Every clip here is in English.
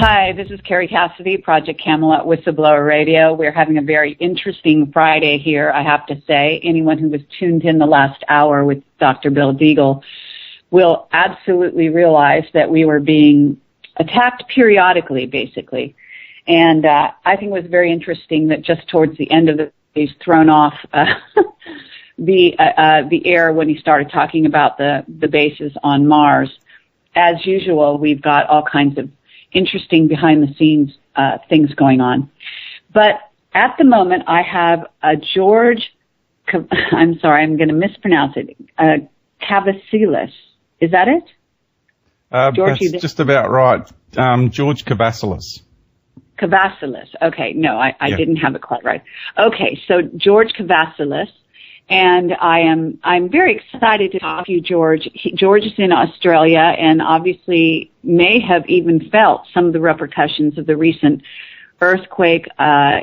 Hi, this is Carrie Cassidy, Project Camelot Whistleblower Radio. We're having a very interesting Friday here, I have to say. Anyone who was tuned in the last hour with Dr. Bill Deagle will absolutely realize that we were being attacked periodically, basically. And I think it was very interesting that just towards the end of the day, he's thrown off the air when he started talking about the bases on Mars. As usual, we've got all kinds of interesting behind-the-scenes things going on. But at the moment, I have a George, I'm sorry, I'm going to mispronounce it, Kavassilas. Is that it? George, that's just about right. George Kavassilas. Kavassilas. Okay, no, I didn't have it quite right. Okay, so George Kavassilas. And I'm very excited to talk to you, George. George is in Australia and obviously may have even felt some of the repercussions of the recent earthquake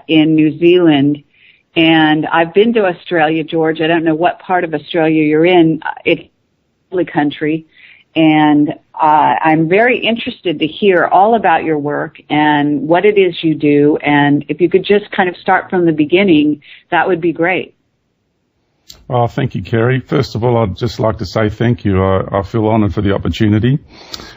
in New Zealand. And I've been to Australia, George. I don't know what part of Australia you're in. It's a lovely country. And I'm very interested to hear all about your work and what it is you do. And if you could just kind of start from the beginning, that would be great. Oh, thank you, Kerry. First of all, I'd just like to say thank you. I feel honoured for the opportunity.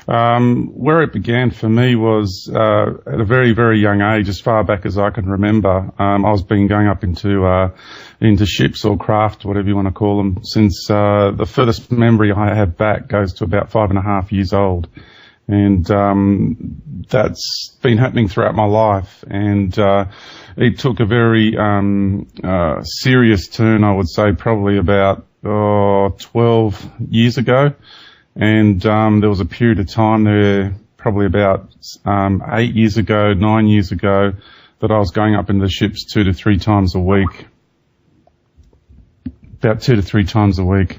Where it began for me was at a very, very young age, as far back as I can remember. I was going up into ships or craft, whatever you want to call them, since the furthest memory I have back goes to about 5.5 years old. And that's been happening throughout my life. And it took a very serious turn, I would say, probably about 12 years ago. And there was a period of time there, probably about 8 years ago, 9 years ago, that I was going up in the ships 2 to 3 times a week. About 2 to 3 times a week.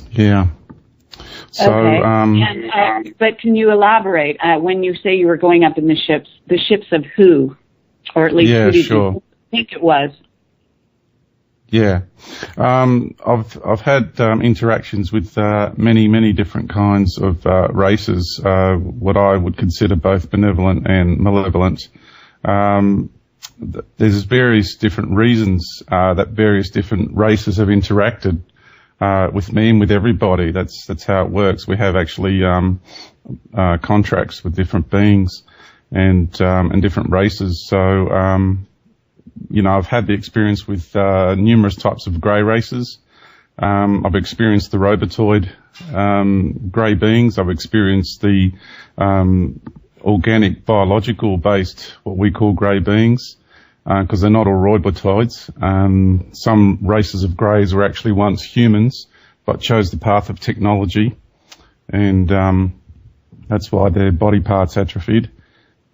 Yeah. So, okay. But can you elaborate when you say you were going up in the ships of who? Or at least who do you think it was? Yeah. I've had interactions with many different kinds of races, what I would consider both benevolent and malevolent. There's various different reasons that various different races have interacted with me and with everybody. That's how it works. We have actually contracts with different beings and different races. So I've had the experience with numerous types of grey races. I've experienced the robotoid grey beings. I've experienced the organic biological based what we call grey beings. Because they're not all robotoids. Some races of greys were actually once humans, but chose the path of technology, and that's why their body parts atrophied.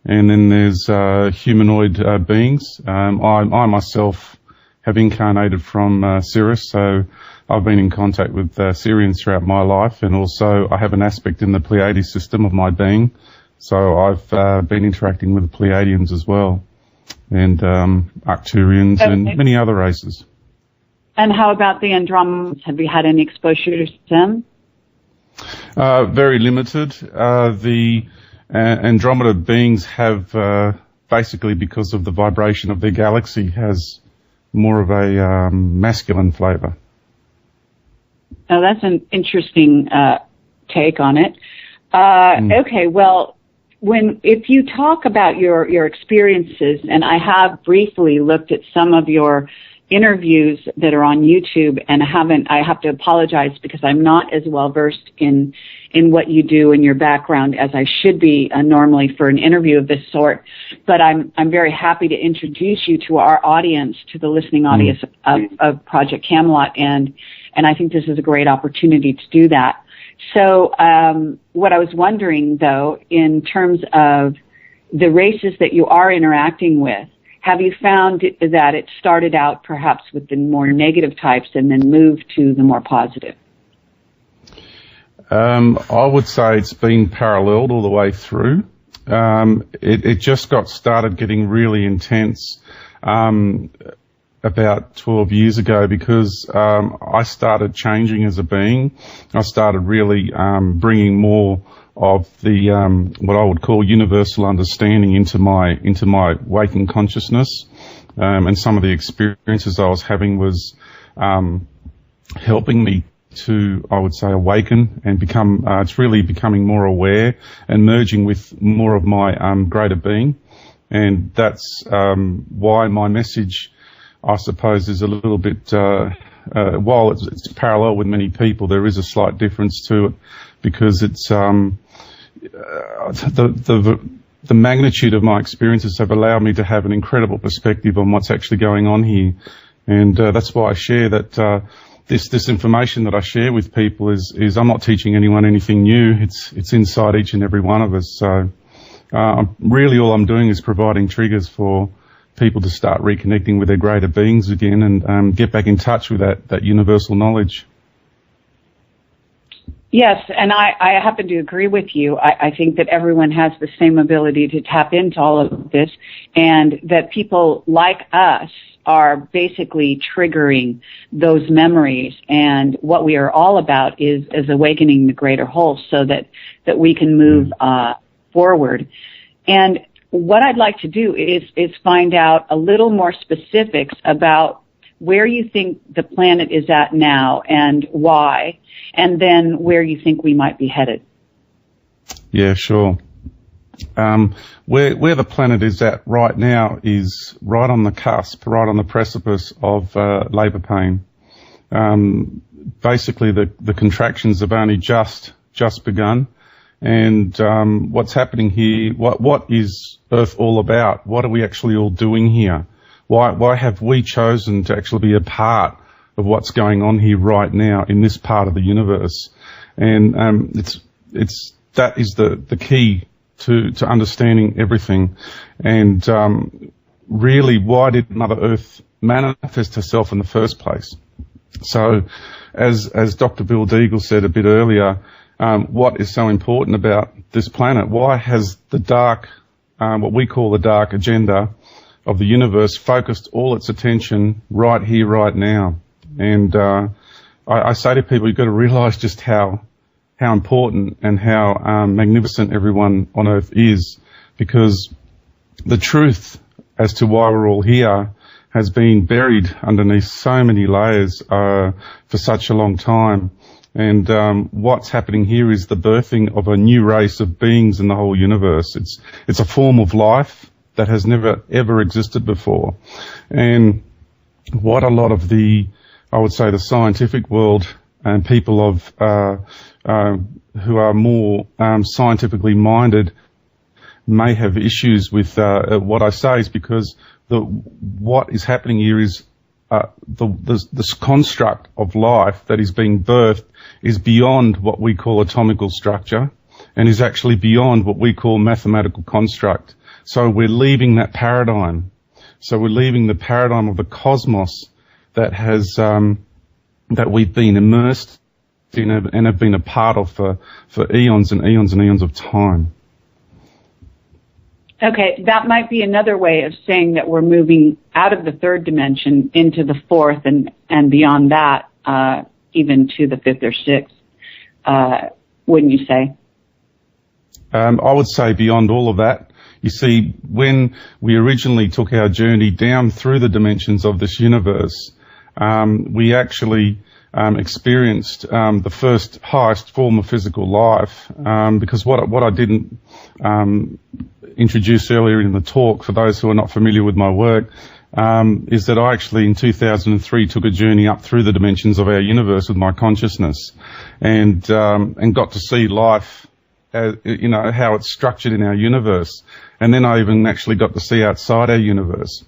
And then there's humanoid beings. I myself have incarnated from Sirius, so I've been in contact with Sirians throughout my life, and also I have an aspect in the Pleiades system of my being, so I've been interacting with the Pleiadians as well. And Arcturians and many other races. And how about the Andromedans? Have you had any exposure to them? Very limited. The Andromeda beings have, basically because of the vibration of their galaxy, has more of a masculine flavour. Oh, that's an interesting take on it. Okay, well, if you talk about your experiences, and I have briefly looked at some of your interviews that are on YouTube, and I have to apologize because I'm not as well versed in what you do and your background as I should be normally for an interview of this sort. But I'm very happy to introduce you to our audience, to the listening audience of Project Camelot, and I think this is a great opportunity to do that. So what I was wondering, though, in terms of the races that you are interacting with, have you found that it started out perhaps with the more negative types and then moved to the more positive? I would say it's been paralleled all the way through. It just got started getting really intense about 12 years ago because I started changing as a being. I started really bringing more of the what I would call universal understanding into my waking consciousness, and some of the experiences I was having was helping me to, I would say, awaken and become. It's really becoming more aware and merging with more of my greater being, and that's why my message, I suppose, is a little bit. While it's parallel with many people, there is a slight difference to it because it's the magnitude of my experiences have allowed me to have an incredible perspective on what's actually going on here, and that's why I share that. This information that I share with people is I'm not teaching anyone anything new. It's inside each and every one of us. So really, all I'm doing is providing triggers for people to start reconnecting with their greater beings again and get back in touch with that universal knowledge. Yes, and I happen to agree with you. I think that everyone has the same ability to tap into all of this, and that people like us are basically triggering those memories. And what we are all about is awakening the greater whole so that we can move forward. And what I'd like to do is find out a little more specifics about where you think the planet is at now and why, and then where you think we might be headed. Yeah, sure. Where the planet is at right now is right on the cusp, right on the precipice of labour pain. Basically, the contractions have only just begun, and what's happening here? What is Earth all about? What are we actually all doing here? Why have we chosen to actually be a part of what's going on here right now in this part of the universe? And that is the key to understanding everything. And really, why did Mother Earth manifest herself in the first place? So, as Dr. Bill Deagle said a bit earlier, what is so important about this planet? Why has the dark, what we call the dark agenda of the universe, focused all its attention right here, right now? And I say to people, you've got to realise just how important and how magnificent everyone on Earth is, because the truth as to why we're all here has been buried underneath so many layers for such a long time. And what's happening here is the birthing of a new race of beings in the whole universe. It's a form of life that has never ever existed before. And what a lot of I would say the scientific world and people of who are more scientifically minded may have issues with what I say is because what is happening here is this construct of life that is being birthed is beyond what we call atomical structure and is actually beyond what we call mathematical construct. So we're leaving that paradigm. So we're leaving the paradigm of the cosmos that has that we've been immersed in and have been a part of for eons and eons and eons of time. Okay, that might be another way of saying that we're moving out of the third dimension into the fourth and beyond that, even to the fifth or sixth, wouldn't you say? I would say beyond all of that. You see, when we originally took our journey down through the dimensions of this universe, we actually experienced the first highest form of physical life, because what I didn't introduce earlier in the talk, for those who are not familiar with my work, is that I actually in 2003 took a journey up through the dimensions of our universe with my consciousness, and got to see life, how it's structured in our universe. And then I even actually got to see outside our universe.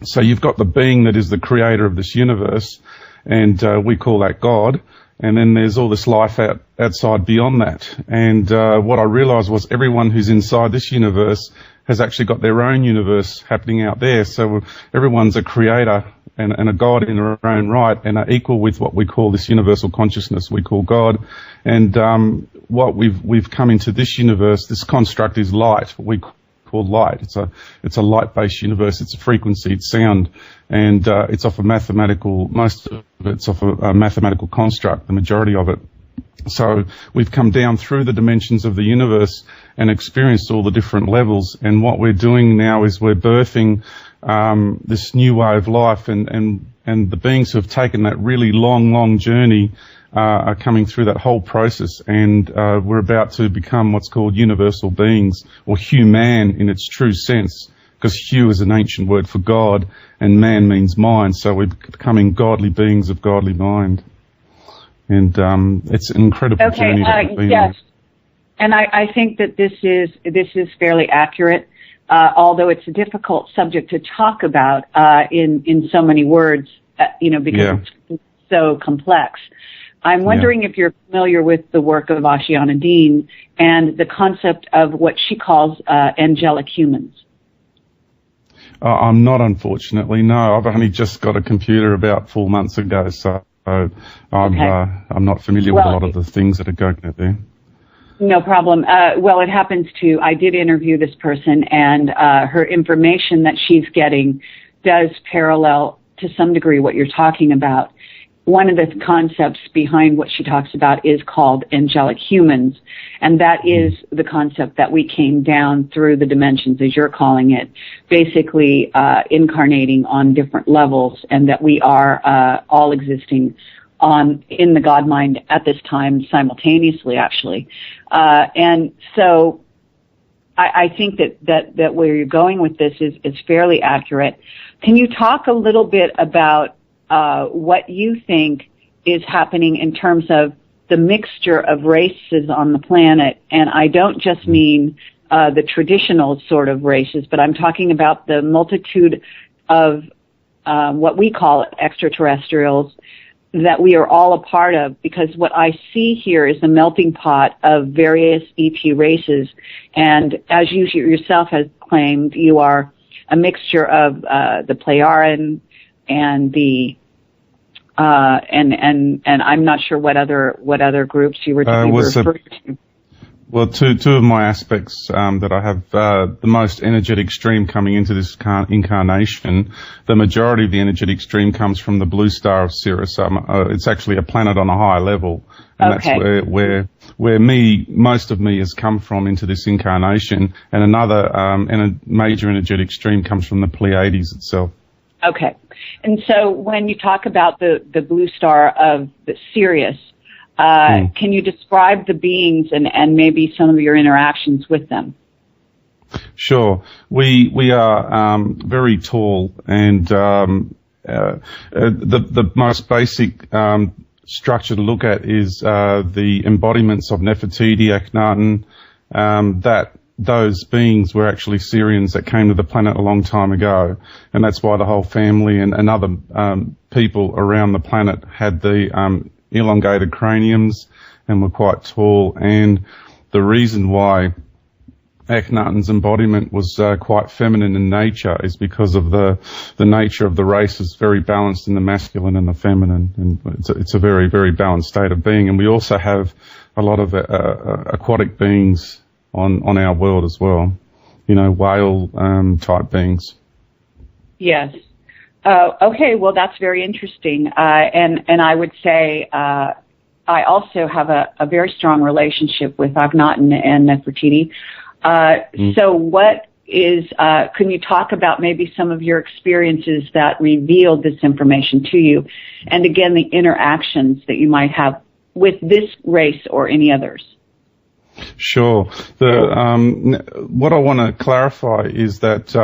So you've got the being that is the creator of this universe, and we call that God. And then there's all this life outside beyond that. And what I realized was everyone who's inside this universe has actually got their own universe happening out there. So everyone's a creator and a God in their own right, and are equal with what we call this universal consciousness we call God. And what we've come into this universe, this construct is light, what we called light. It's a light-based universe. It's a frequency, it's sound, and it's off a mathematical. Most of it's off a mathematical construct. The majority of it. So we've come down through the dimensions of the universe and experienced all the different levels. And what we're doing now is we're birthing this new way of life, and the beings who have taken that really long journey are coming through that whole process, and we're about to become what's called universal beings, or human in its true sense, because hu is an ancient word for God, and man means mind, so we're becoming godly beings of godly mind. And it's an incredible journey that we've been on. And I think that this is fairly accurate, although it's a difficult subject to talk about in so many words, because it's so complex. I'm wondering if you're familiar with the work of Ashiana Dean and the concept of what she calls angelic humans. I'm not, unfortunately. No, I've only just got a computer about 4 months ago, so I'm not familiar with a lot of the things that are going on there. No problem. It happens to, I did interview this person, and her information that she's getting does parallel to some degree what you're talking about. One of the concepts behind what she talks about is called angelic humans, and that is the concept that we came down through the dimensions, as you're calling it, basically incarnating on different levels, and that we are all existing in the God mind at this time simultaneously, actually. And so I think that where you're going with this is fairly accurate. Can you talk a little bit about what you think is happening in terms of the mixture of races on the planet? And I don't just mean the traditional sort of races, but I'm talking about the multitude of what we call extraterrestrials that we are all a part of, because what I see here is a melting pot of various ET races. And as you yourself have claimed, you are a mixture of the Plejaren and the and I'm not sure what other groups you were referring to. Well, two of my aspects that I have the most energetic stream coming into this incarnation. The majority of the energetic stream comes from the blue star of Sirius. It's actually a planet on a higher level, and that's where most of me has come from into this incarnation. And another and a major energetic stream comes from the Pleiades itself. Okay, and so when you talk about the blue star of the Sirius, can you describe the beings and maybe some of your interactions with them? Sure. We are very tall, and the most basic structure to look at is the embodiments of Nefertiti, Akhenaten. Those beings were actually Syrians that came to the planet a long time ago, and that's why the whole family and other people around the planet had the elongated craniums and were quite tall. And the reason why Akhenaten's embodiment was quite feminine in nature is because of the nature of the race is very balanced in the masculine and the feminine, and it's a very, very balanced state of being. And we also have a lot of aquatic beings on our world as well, whale type beings. Yes. Okay, well, that's very interesting. And I would say I also have a very strong relationship with Akhenaten and Nefertiti. So what is, can you talk about maybe some of your experiences that revealed this information to you? And again, the interactions that you might have with this race or any others? Sure. What I want to clarify is that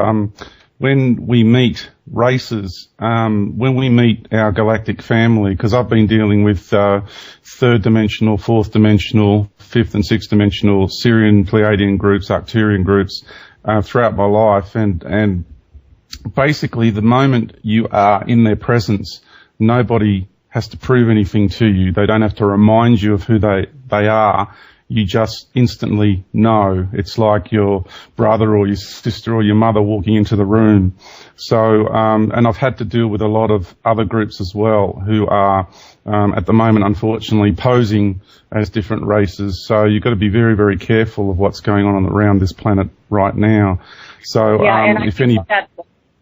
when we meet races, when we meet our galactic family, because I've been dealing with third dimensional, fourth dimensional, fifth and sixth dimensional Sirian, Pleiadian groups, Arcturian groups throughout my life, and basically the moment you are in their presence, nobody has to prove anything to you. They don't have to remind you of who they are. you just instantly know. It's like your brother or your sister or your mother walking into the room. So, and I've had to deal with a lot of other groups as well who are, at the moment, unfortunately, posing as different races. So you've got to be very, very careful of what's going on around this planet right now. So, yeah, and if any...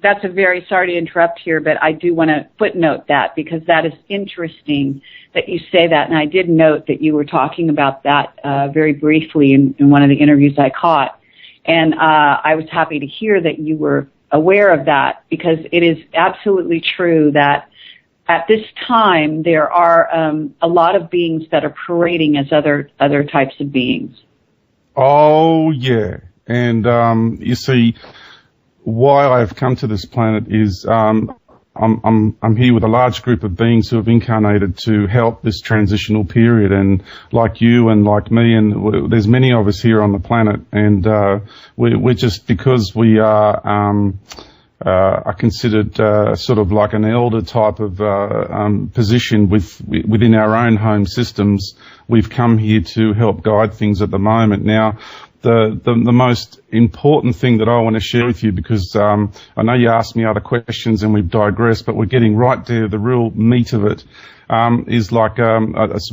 That's a very, sorry to interrupt here, but I do want to footnote that because that is interesting that you say that. And I did note that you were talking about that very briefly in one of the interviews I caught. And I was happy to hear that you were aware of that because it is absolutely true that at this time there are a lot of beings that are parading as other types of beings. Oh, yeah. And you see... why I've come to this planet is I'm here with a large group of beings who have incarnated to help this transitional period, and like you and like me, and there's many of us here on the planet, and we're just, because we are considered sort of like an elder type of position within our own home systems, we've come here to help guide things at the moment. Now, the most important thing that I want to share with you, because I know you asked me other questions and we've digressed, but we're getting right to the real meat of it, is like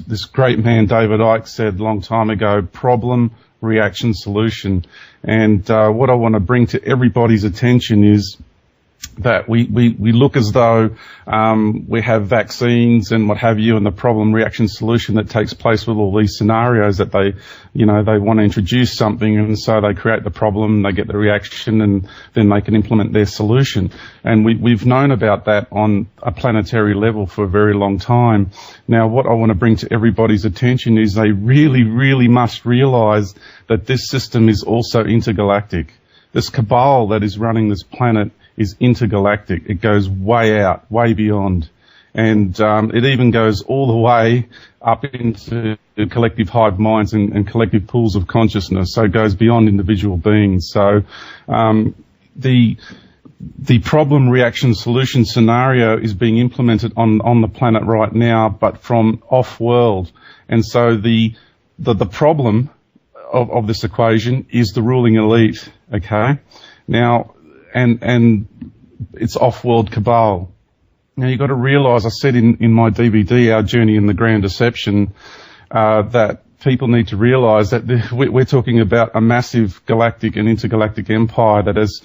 this great man David Icke said a long time ago, problem, reaction, solution. And what I want to bring to everybody's attention is that we look as though we have vaccines and what have you, and the problem, reaction, solution that takes place with all these scenarios that they want to introduce something, and so they create the problem, they get the reaction, and then they can implement their solution. And we've known about that on a planetary level for a very long time. Now, what I want to bring to everybody's attention is they really, really must realize that this system is also intergalactic. This cabal that is running this planet is intergalactic. It goes way out, way beyond. And it even goes all the way up into collective hive minds and collective pools of consciousness. So it goes beyond individual beings. So the problem, reaction, solution scenario is being implemented on the planet right now, but from off-world. And so the problem of this equation is the ruling elite, okay? Now, and it's off-world cabal. Now, you've got to realise, I said in my DVD, Our Journey in the Grand Deception, that people need to realise that we're talking about a massive galactic and intergalactic empire that has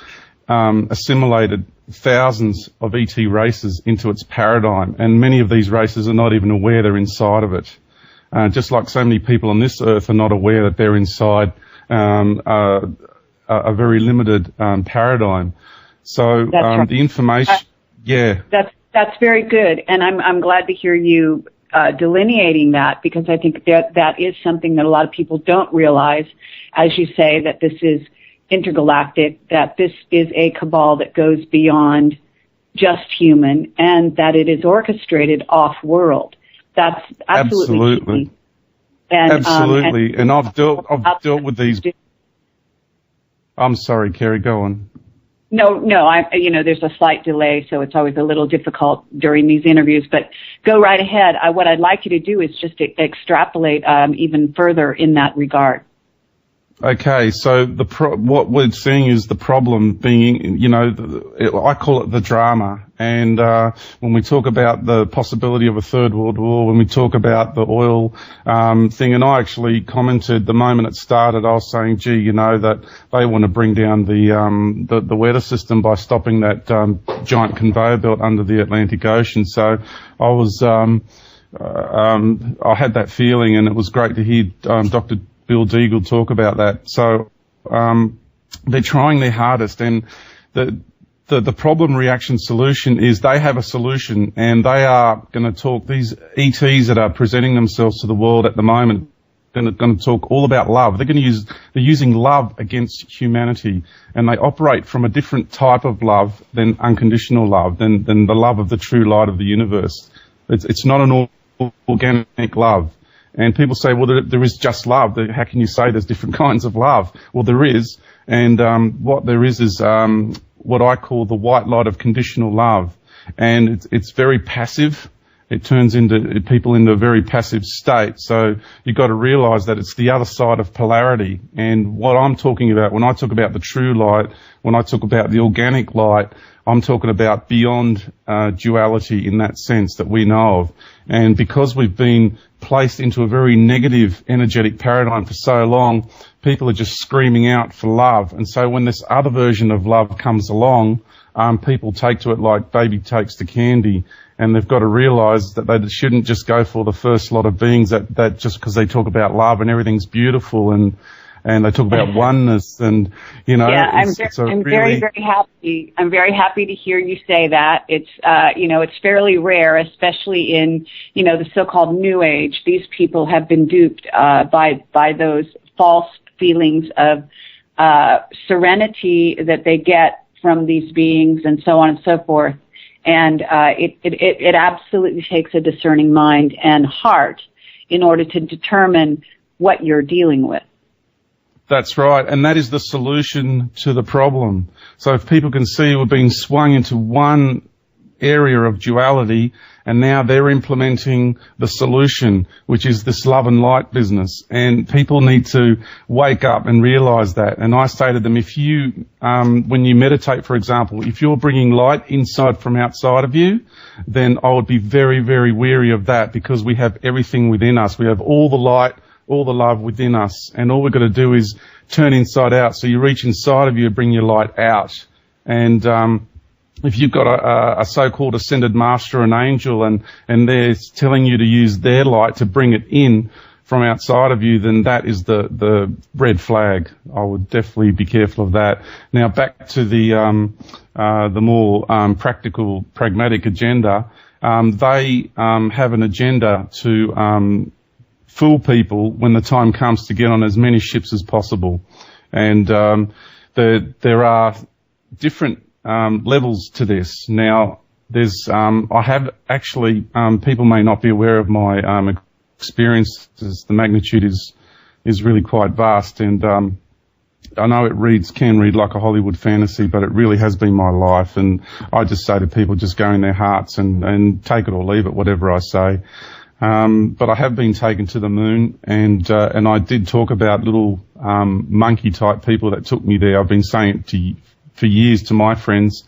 assimilated thousands of ET races into its paradigm, and many of these races are not even aware they're inside of it. Just like so many people on this earth are not aware that they're inside a very limited paradigm. So right. The information, That's very good, and I'm glad to hear you delineating that, because I think that is something that a lot of people don't realize, as you say, that this is intergalactic, that this is a cabal that goes beyond just human, and that it is orchestrated off-world. That's absolutely. And, absolutely. And I've dealt with these. I'm sorry, Kerry, go on. No, there's a slight delay, so it's always a little difficult during these interviews, but go right ahead. What I'd like you to do is just extrapolate even further in that regard. Okay, so what we're seeing is the problem being, I call it the drama. And when we talk about the possibility of a third world war, when we talk about the oil thing, and I actually commented the moment it started, I was saying, that they want to bring down the weather system by stopping that giant conveyor belt under the Atlantic Ocean. So I was I had that feeling, and it was great to hear Dr. Bill Deagle talk about that. So they're trying their hardest, and the problem, reaction, solution is they have a solution, and they are going to talk, these ETs that are presenting themselves to the world at the moment, going to talk all about love. They're using love against humanity, and they operate from a different type of love than unconditional love, than the love of the true light of the universe. It's not an organic love. And people say, well, there is just love. How can you say there's different kinds of love? Well, there is. And what there is what I call the white light of conditional love. And it's very passive. it turns into people into a very passive state. So you've got to realize that it's the other side of polarity. And what I'm talking about, when I talk about the true light, when I talk about the organic light, I'm talking about beyond duality in that sense that we know of. And because we've been placed into a very negative energetic paradigm for so long, people are just screaming out for love. And so when this other version of love comes along, people take to it like baby takes to candy. And they've got to realize that they shouldn't just go for the first lot of beings that just because they talk about love and everything's beautiful and they talk about oneness and, you know. Yeah, I'm very happy. I'm very happy to hear you say that. It's, it's fairly rare, especially in, the so-called New Age. These people have been duped, by those false feelings of, serenity that they get from these beings and so on and so forth. And, it absolutely takes a discerning mind and heart in order to determine what you're dealing with. That's right, and that is the solution to the problem. So if people can see we're being swung into one area of duality, and now they're implementing the solution, which is this love and light business. And people need to wake up and realize that. And I say to them, if you, when you meditate, for example, if you're bringing light inside from outside of you, then I would be very, very wary of that, because we have everything within us. We have all the light, all the love within us, and all we've got to do is turn inside out. So you reach inside of you, bring your light out. And if you've got a so-called ascended master or an angel, and they're telling you to use their light to bring it in from outside of you, then that is the red flag. I would definitely be careful of that. Now back to the more practical, pragmatic agenda. They have an agenda to fool people when the time comes to get on as many ships as possible. And there are different levels to this. Now, there's I have actually, people may not be aware of my experiences. The magnitude is really quite vast, and I know it can read like a Hollywood fantasy, but it really has been my life. And I just say to people, just go in their hearts and take it or leave it, whatever I say. But I have been taken to the moon, and I did talk about little monkey type people that took me there. I've been saying it for years to my friends,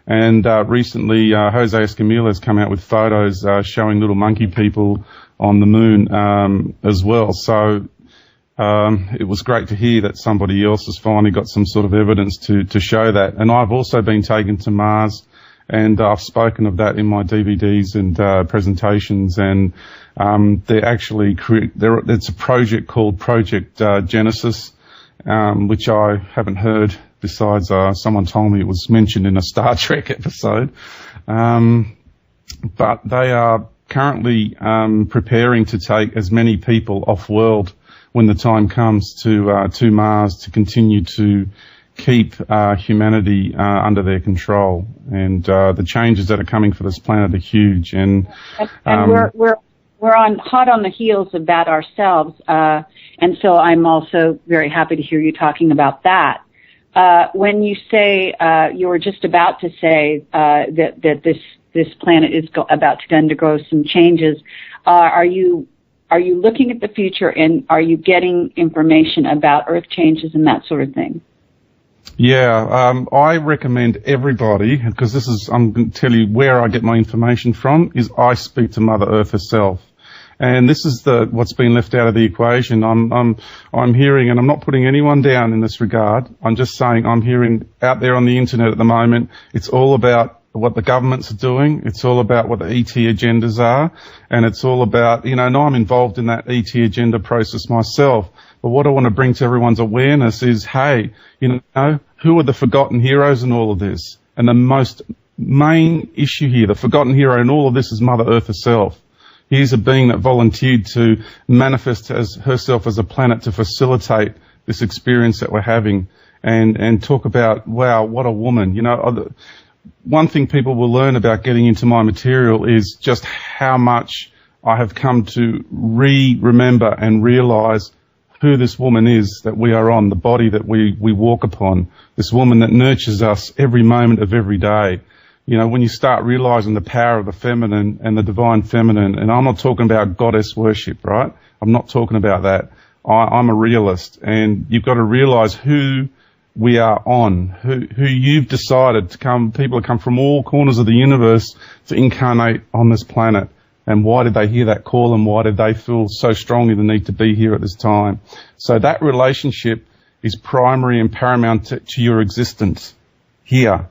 and recently Jose Escamilla has come out with photos showing little monkey people on the moon as well. So it was great to hear that somebody else has finally got some sort of evidence to show that. And I've also been taken to Mars, and I've spoken of that in my DVDs and presentations. And they're actually it's a project called Project Genesis, which I haven't heard. Besides, someone told me it was mentioned in a Star Trek episode. But they are currently preparing to take as many people off-world when the time comes to Mars, to continue to keep humanity under their control. And the changes that are coming for this planet are huge. And we're hot on the heels of that ourselves. And so I'm also very happy to hear you talking about that. When you say, you were just about to say, that this planet is about to undergo some changes, are you looking at the future, and are you getting information about Earth changes and that sort of thing? Yeah, I recommend everybody, because I'm going to tell you where I get my information from, is I speak to Mother Earth herself. And this is what's been left out of the equation. I'm hearing, and I'm not putting anyone down in this regard. I'm just saying I'm hearing out there on the internet at the moment, it's all about what the governments are doing. It's all about what the ET agendas are. And it's all about, and I'm involved in that ET agenda process myself. But what I want to bring to everyone's awareness is, hey, who are the forgotten heroes in all of this? And the most main issue here, the forgotten hero in all of this, is Mother Earth herself. Here's a being that volunteered to manifest as herself as a planet to facilitate this experience that we're having, and talk about, wow, what a woman. One thing people will learn about getting into my material is just how much I have come to remember and realize who this woman is that we are on, the body that we walk upon, this woman that nurtures us every moment of every day. You know, when you start realizing the power of the feminine and the divine feminine, and I'm not talking about goddess worship, right? I'm not talking about that. I'm a realist, and you've got to realize who we are on, who you've decided to come. People have come from all corners of the universe to incarnate on this planet. And why did they hear that call, and why did they feel so strongly the need to be here at this time? So that relationship is primary and paramount to your existence here.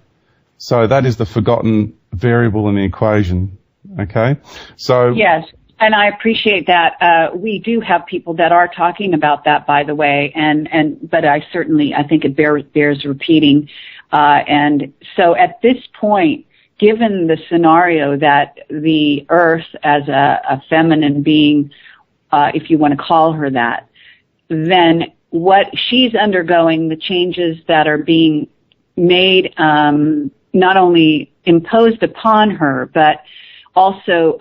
So that is the forgotten variable in the equation. Okay? So yes, and I appreciate that. We do have people that are talking about that, by the way, but I think it bears repeating. And so at this point, given the scenario that the Earth as a feminine being, if you want to call her that, then what she's undergoing, the changes that are being made, not only imposed upon her, but also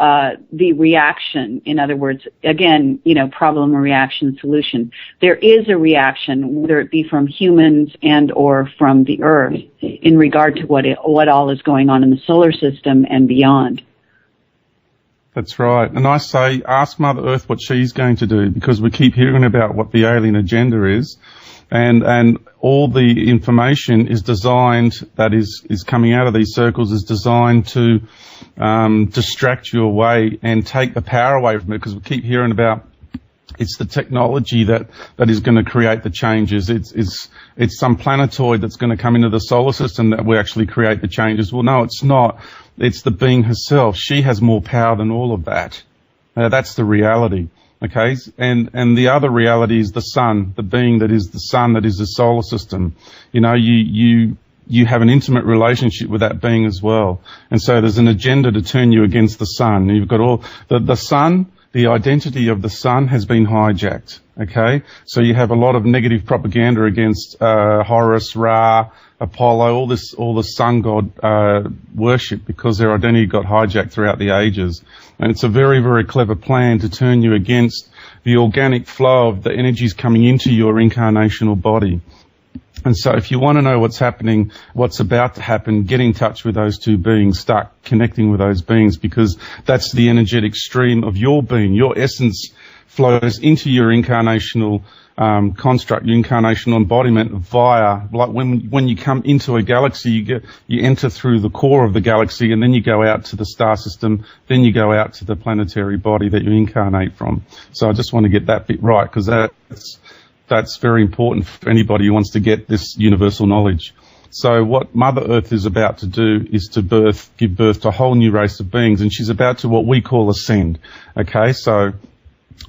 the reaction. In other words, again, problem, reaction, solution. There is a reaction, whether it be from humans and or from the Earth, in regard to what all is going on in the solar system and beyond. That's right. And I say, ask Mother Earth what she's going to do, because we keep hearing about what the alien agenda is. And all the information is designed, that is coming out of these circles, is designed to distract you away and take the power away from it, because we keep hearing about it's the technology that is going to create the changes. It's some planetoid that's going to come into the solar system that will actually create the changes. Well, no, it's not. It's the being herself. She has more power than all of that. That's the reality. Okay, and the other reality is the sun, the being that is the sun, that is the solar system. You have an intimate relationship with that being as well. And so there's an agenda to turn you against the sun. You've got all the sun, the identity of the sun has been hijacked. Okay, so you have a lot of negative propaganda against Horus, Ra, Apollo, all the sun god worship, because their identity got hijacked throughout the ages. And it's a very, very clever plan to turn you against the organic flow of the energies coming into your incarnational body. And so if you want to know what's happening, what's about to happen, get in touch with those two beings, start connecting with those beings, because that's the energetic stream of your being. Your essence flows into your incarnational construct, your incarnational embodiment via, like when you come into a galaxy, you enter through the core of the galaxy, and then you go out to the star system, then you go out to the planetary body that you incarnate from. So I just want to get that bit right, because that's very important for anybody who wants to get this universal knowledge. So what Mother Earth is about to do is to give birth to a whole new race of beings, and she's about to what we call ascend. Okay, so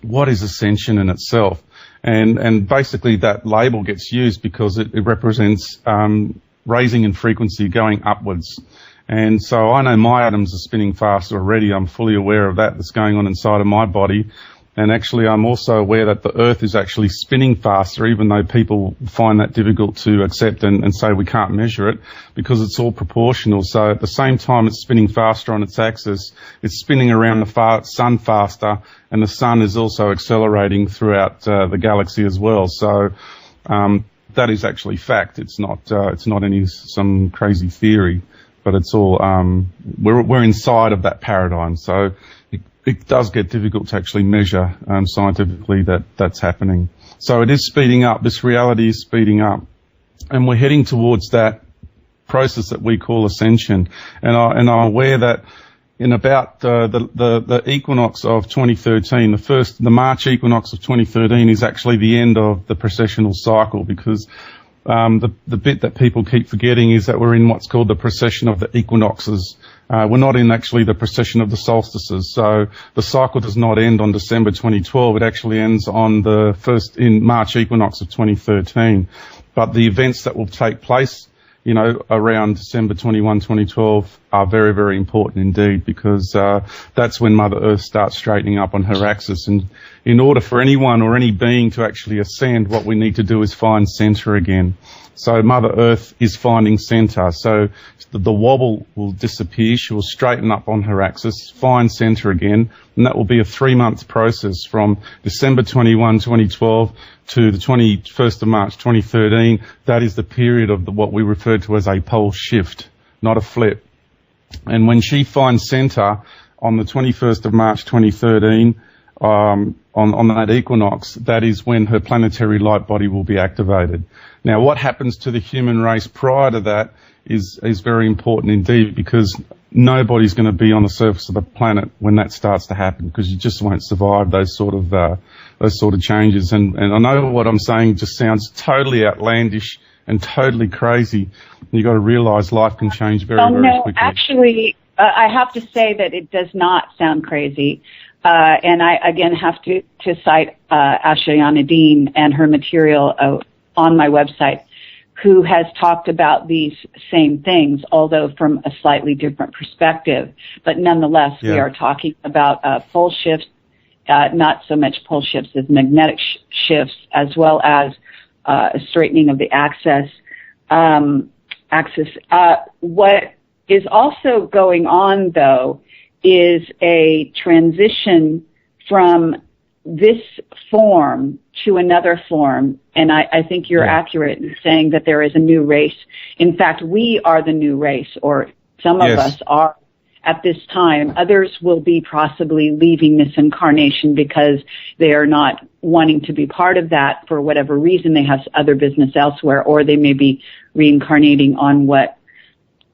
what is ascension in itself? And basically that label gets used because it represents raising in frequency, going upwards. And so I know my atoms are spinning faster already. I'm fully aware of that. That's going on inside of my body. And actually, I'm also aware that the Earth is actually spinning faster, even though people find that difficult to accept and say we can't measure it, because it's all proportional. So at the same time it's spinning faster on its axis, it's spinning around the sun faster, and the sun is also accelerating throughout the galaxy as well. So that is actually fact. It's not some crazy theory, but it's all we're inside of that paradigm. So it does get difficult to actually measure scientifically that's happening. So it is speeding up. This reality is speeding up, and we're heading towards that process that we call ascension. And I'm aware that in about the equinox of 2013, the March equinox of 2013 is actually the end of the precessional cycle, because the bit that people keep forgetting is that we're in what's called the precession of the equinoxes. We're not in actually the precession of the solstices. So the cycle does not end on December 2012. It actually ends on in March equinox of 2013. But the events that will take place, around December 21, 2012 are very, very important indeed, because that's when Mother Earth starts straightening up on her axis. And in order for anyone or any being to actually ascend, what we need to do is find center again. So Mother Earth is finding center. So the wobble will disappear. She will straighten up on her axis, find center again, and that will be a 3-month process from December 21, 2012 to the 21st of March 2013. That is the period of what we refer to as a pole shift, not a flip. And when she finds center on the 21st of March 2013, on that equinox, that is when her planetary light body will be activated. Now, what happens to the human race prior to that is very important indeed, because nobody's going to be on the surface of the planet when that starts to happen, because you just won't survive those sort of changes. And I know what I'm saying just sounds totally outlandish and totally crazy. You got to realize life can change very quickly. Actually, I have to say that it does not sound crazy. And I, again, have to cite Ashayana Dean and her material on my website, who has talked about these same things, although from a slightly different perspective. But nonetheless, we are talking about pole shifts, not so much pole shifts as magnetic shifts, as well as a straightening of the axis. What is also going on, though, is a transition from this form to another form. And I think you're accurate in saying that there is a new race. In fact, we are the new race, or some of us are at this time. Others will be possibly leaving this incarnation because they are not wanting to be part of that for whatever reason. They have other business elsewhere, or they may be reincarnating on what,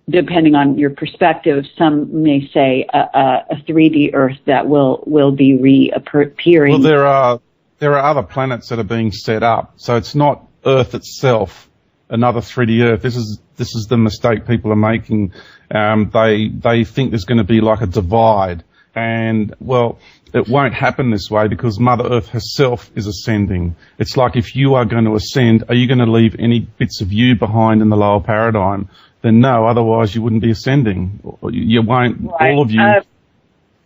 depending on your perspective, some may say a 3D Earth that will be reappearing. Well, there are other planets that are being set up, so it's not Earth itself, another 3D Earth. This is the mistake people are making. They think there's going to be like a divide, and well, it won't happen this way because Mother Earth herself is ascending. It's like if you are going to ascend, are you going to leave any bits of you behind in the lower paradigm? Then no, otherwise you wouldn't be ascending. You won't, all of you.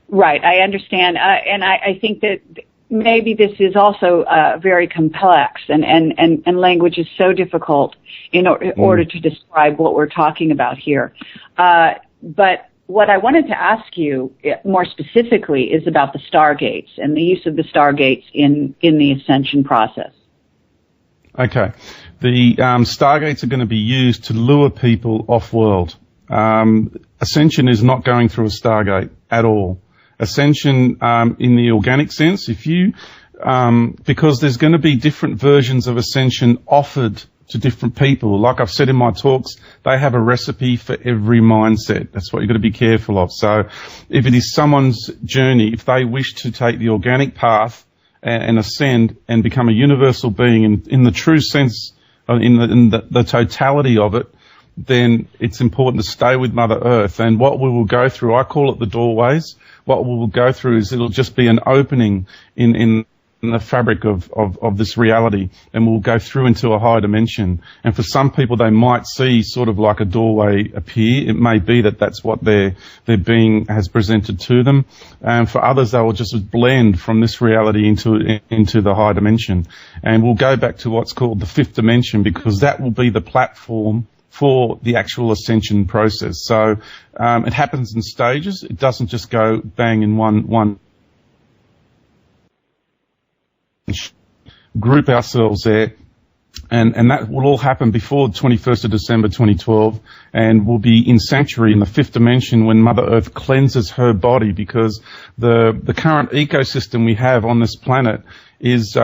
Right, I understand. And I think that maybe this is also very complex, and language is so difficult in order to describe what we're talking about here. But what I wanted to ask you more specifically is about the stargates and the use of the stargates in the ascension process. Okay. The stargates are going to be used to lure people off-world. Ascension is not going through a stargate at all. Ascension, in the organic sense, if you, because there's going to be different versions of ascension offered to different people. Like I've said in my talks, they have a recipe for every mindset. That's what you've got to be careful of. So if it is someone's journey, if they wish to take the organic path and ascend and become a universal being in the true sense, in the totality of it, then it's important to stay with Mother Earth. And what we will go through, I call it the doorways. What we will go through is it'll just be an opening in the fabric of this reality, and we'll go through into a higher dimension. And for some people, they might see sort of like a doorway appear. It may be that that's what their being has presented to them. And for others, they will just blend from this reality into the higher dimension. And we'll go back to what's called the fifth dimension, because that will be the platform for the actual ascension process. So it happens in stages. It doesn't just go bang in one group ourselves there, and that will all happen before the 21st of December 2012, and we'll be in sanctuary in the fifth dimension when Mother Earth cleanses her body, because the current ecosystem we have on this planet is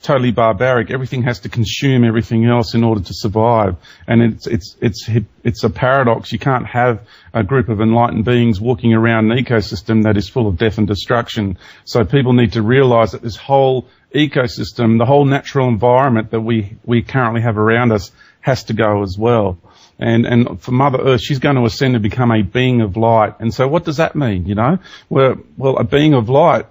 totally barbaric. Everything has to consume everything else in order to survive, and it's a paradox. You can't have a group of enlightened beings walking around an ecosystem that is full of death and destruction. So people need to realize that this whole ecosystem, the whole natural environment that we currently have around us, has to go as well. And for Mother Earth, she's going to ascend and become a being of light. And so what does that mean, you know? Well, a being of light,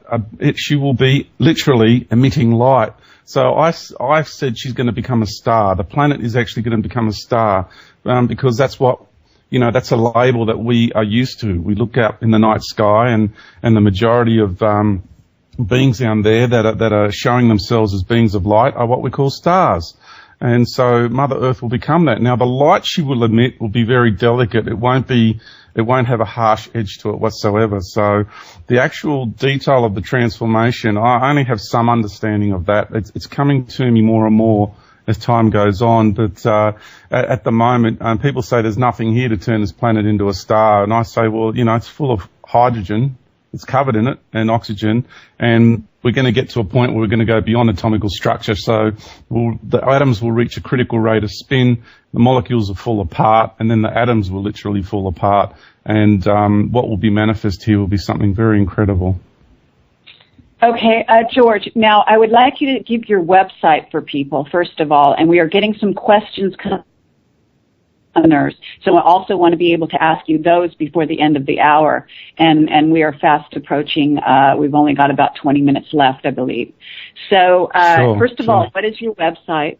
she will be literally emitting light. So I've said she's going to become a star. The planet is actually going to become a star, because that's what, you know, that's a label that we are used to. We look out in the night sky, and the majority of beings down there that are showing themselves as beings of light are what we call stars. And so Mother Earth will become that. Now, the light she will emit will be very delicate. It won't have a harsh edge to it whatsoever. So the actual detail of the transformation, I only have some understanding of that. It's coming to me more and more as time goes on. But at the moment, people say there's nothing here to turn this planet into a star. And I say, well, it's full of hydrogen. It's covered in it, and oxygen, and we're going to get to a point where we're going to go beyond atomical structure. So the atoms will reach a critical rate of spin, the molecules will fall apart, and then the atoms will literally fall apart. And what will be manifest here will be something very incredible. Okay, George, now I would like you to give your website for people, first of all, and we are getting some questions coming. So I also want to be able to ask you those before the end of the hour, and we are fast approaching. We've only got about 20 minutes left, I believe. So first of all, what is your website?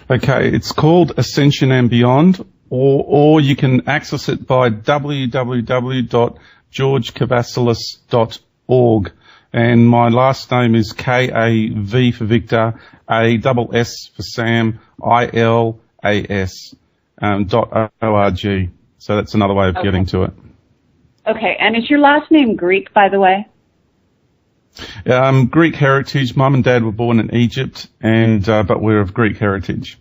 Okay, it's called Ascension and Beyond, or you can access it by www.georgekavassilas.org. And my last name is K-A-V for Victor, A-S-S for Sam, I-L-A-S, .org. So that's another way of getting to it. Okay, and is your last name Greek, by the way? Greek heritage. Mum and Dad were born in Egypt, and but we're of Greek heritage.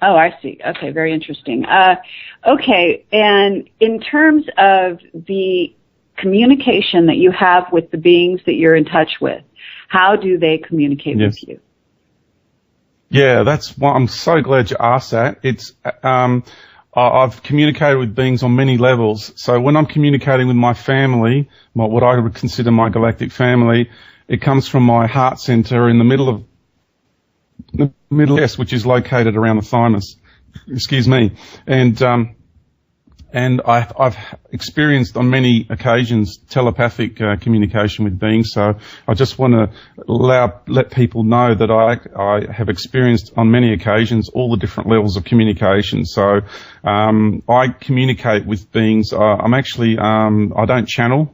Oh, I see. Okay, very interesting. Okay, and in terms of the communication that you have with the beings that you're in touch with, how do they communicate with you? Yeah, that's why I'm so glad you asked that. It's I've communicated with beings on many levels. So when I'm communicating with my family, what I would consider my galactic family, it comes from my heart center in the middle of the middle chest, which is located around the thymus. Excuse me. And I've experienced on many occasions telepathic communication with beings. So I just want to let people know that I have experienced on many occasions all the different levels of communication. So I communicate with beings. I'm actually I don't channel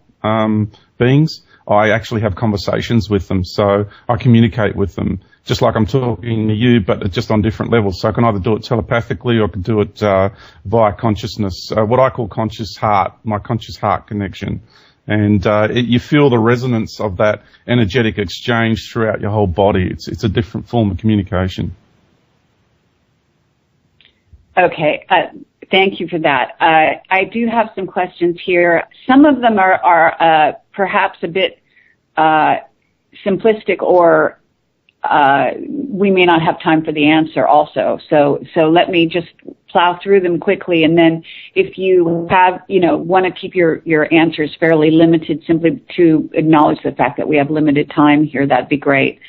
beings. I actually have conversations with them. So I communicate with them, just like I'm talking to you, but just on different levels. So I can either do it telepathically or I can do it via consciousness, what I call conscious heart, my conscious heart connection. And you feel the resonance of that energetic exchange throughout your whole body. It's a different form of communication. Okay. Thank you for that. I do have some questions here. Some of them are perhaps a bit simplistic, or we may not have time for the answer also. So let me just plow through them quickly, and then if you have, want to keep your answers fairly limited simply to acknowledge the fact that we have limited time here, that'd be great.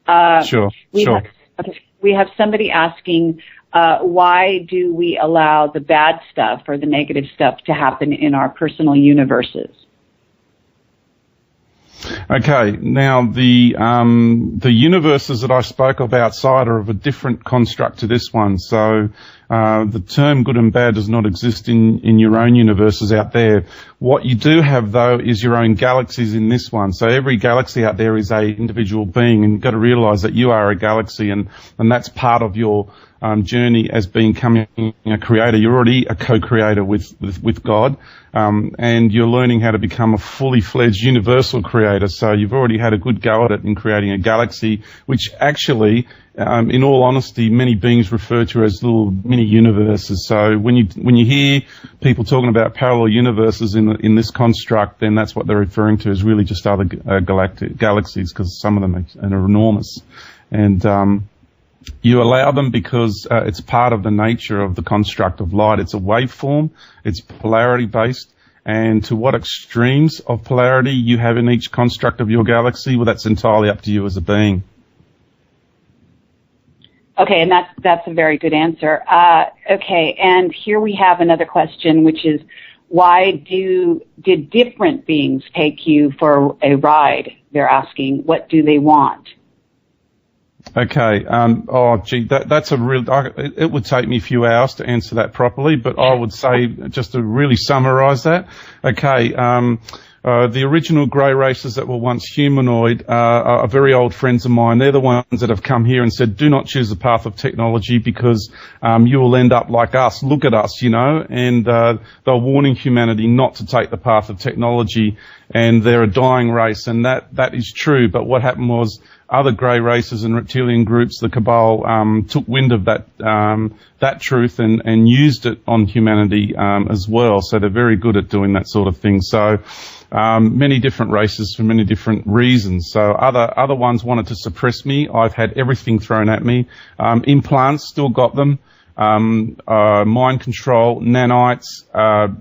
Sure. We have somebody asking, why do we allow the bad stuff or the negative stuff to happen in our personal universes? Okay, now the universes that I spoke of outside are of a different construct to this one. So the term good and bad does not exist in your own universes out there. What you do have, though, is your own galaxies in this one. So every galaxy out there is a individual being, and you've got to realize that you are a galaxy, and that's part of your journey as becoming a creator. You're already a co-creator with God, and you're learning how to become a fully fledged universal creator. So you've already had a good go at it in creating a galaxy, which actually, in all honesty, many beings refer to as little mini universes. So when you hear people talking about parallel universes in this construct, then that's what they're referring to, is really just other galactic galaxies, because some of them are enormous. And you allow them because it's part of the nature of the construct of light. It's a waveform. It's polarity-based. And to what extremes of polarity you have in each construct of your galaxy, well, that's entirely up to you as a being. Okay, and that's a very good answer. Okay, and here we have another question, which is, why did different beings take you for a ride? They're asking, what do they want? Okay. That's a real. It would take me a few hours to answer that properly, but I would say, just to really summarise that. Okay. The original grey races that were once humanoid are very old friends of mine. They're the ones that have come here and said, do not choose the path of technology because you will end up like us. Look at us, and they're warning humanity not to take the path of technology. and they're a dying race, and that is true. But what happened was other grey races and reptilian groups, the Cabal, took wind of that truth and used it on humanity as well. So they're very good at doing that sort of thing. So many different races for many different reasons. So other ones wanted to suppress me. I've had everything thrown at me. Implants, still got them. Mind control, nanites,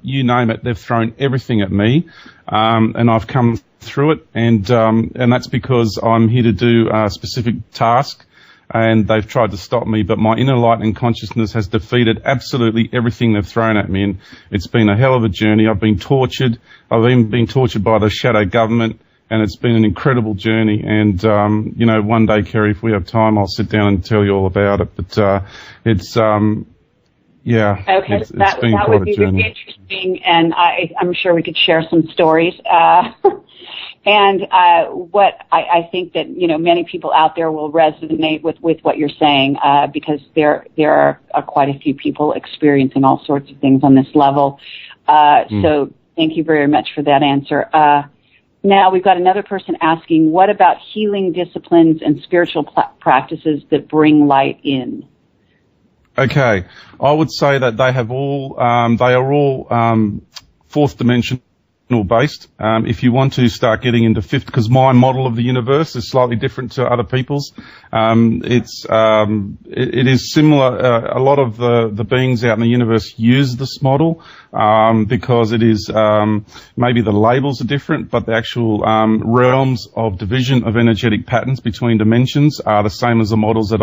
you name it, they've thrown everything at me, and I've come through it, and that's because I'm here to do a specific task, and they've tried to stop me, but my inner light and consciousness has defeated absolutely everything they've thrown at me, and it's been a hell of a journey. I've been tortured. I've even been tortured by the shadow government, and it's been an incredible journey. And, one day, Kerry, if we have time, I'll sit down and tell you all about it. But it's okay, it's been that quite would a be journey. really interesting, and I'm sure we could share some stories. And what I think that, many people out there will resonate with what you're saying, because there are quite a few people experiencing all sorts of things on this level. So thank you very much for that answer. Now we've got another person asking, what about healing disciplines and spiritual practices that bring light in? Okay, I would say that they are all fourth dimensional based. If you want to start getting into fifth, because my model of the universe is slightly different to other people's. It is similar. A lot of the beings out in the universe use this model, because it is, maybe the labels are different, but the actual, realms of division of energetic patterns between dimensions are the same as the models that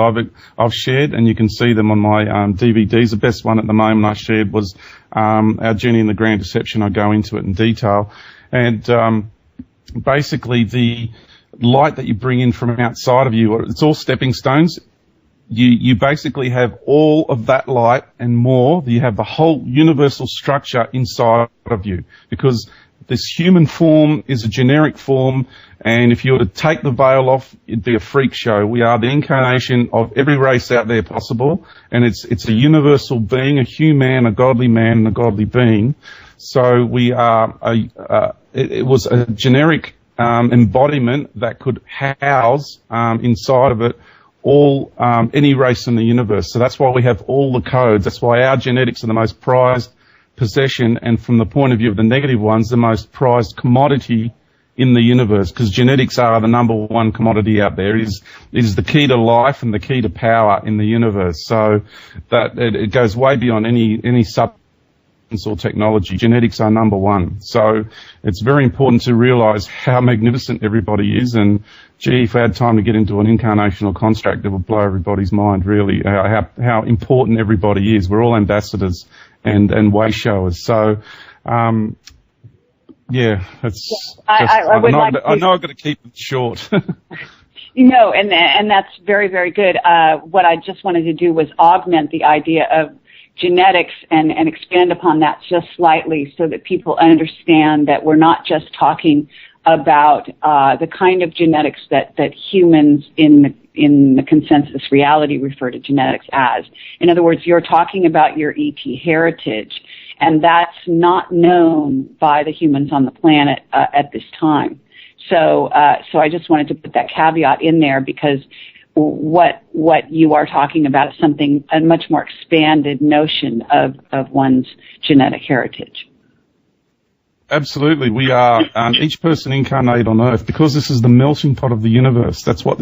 I've shared, and you can see them on my, DVDs. The best one at the moment I shared was, our journey in the Grand Deception. I go into it in detail. And basically the light that you bring in from outside of you, it's all stepping stones. You basically have all of that light and more. You have the whole universal structure inside of you, because this human form is a generic form, and if you were to take the veil off, it'd be a freak show. We are the incarnation of every race out there possible, and it's a universal being, a human, a godly man, and a godly being. So we are it was a generic embodiment that could house inside of it all any race in the universe. So that's why we have all the codes. That's why our genetics are the most prized possession, and from the point of view of the negative ones, the most prized commodity in the universe, because genetics are the number one commodity out there. It is the key to life and the key to power in the universe. So that it goes way beyond any substance or technology. Genetics are number one. So it's very important to realize how magnificent everybody is, and gee, if I had time to get into an incarnational construct, it would blow everybody's mind, really, how important everybody is. We're all ambassadors and way showers. So, yeah, it's. I know I've got to keep it short. And that's very, very good. What I just wanted to do was augment the idea of genetics and expand upon that just slightly, so that people understand that we're not just talking about the kind of genetics that humans in the consensus reality refer to genetics as. In other words, you're talking about your ET heritage, and that's not known by the humans on the planet at this time. So I just wanted to put that caveat in there, because what you are talking about is a much more expanded notion of one's genetic heritage. Absolutely. We are, each person incarnated on Earth, because this is the melting pot of the universe. That's what